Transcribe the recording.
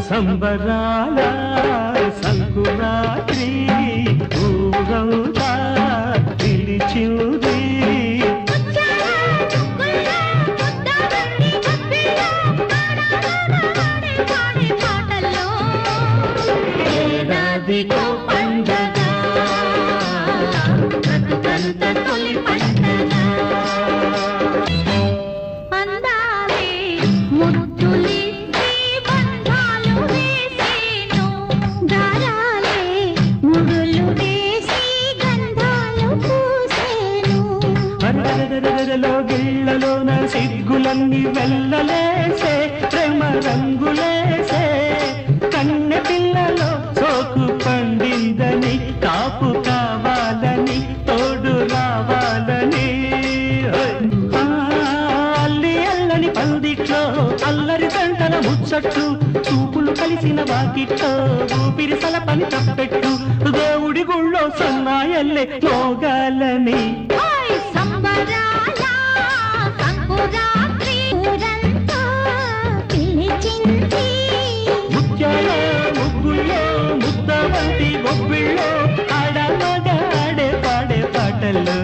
సంబరాల సంకురాత్రి ఊరంతా పిలిచింది ఏడాదికో పండగ బ్రతుకంత తొలి పండగ అందాలే ముద్దులి గిళ్ళలోన సిగ్గులన్నీ వెళ్ళలేసే ప్రేమ రంగులేసే కన్నె పిల్లలో సోకు పండిందని కాపు కావాలని తోడు రావాలని అల్లి అల్లని పందిట్లో అల్లరి గంటల ముచ్చట్లు చూపులు కలిసిన వాకిట్లో ఊపిరి సలపని తప్పెట్టు దేవుడి గుళ్ళో సన్నాయల్లే మోగాలని ముత్యాల ముగ్గుల్లో ముద్ద వంటి బొబ్బిళ్ళో ఆడ మగ ఆడే పాడే పాటలు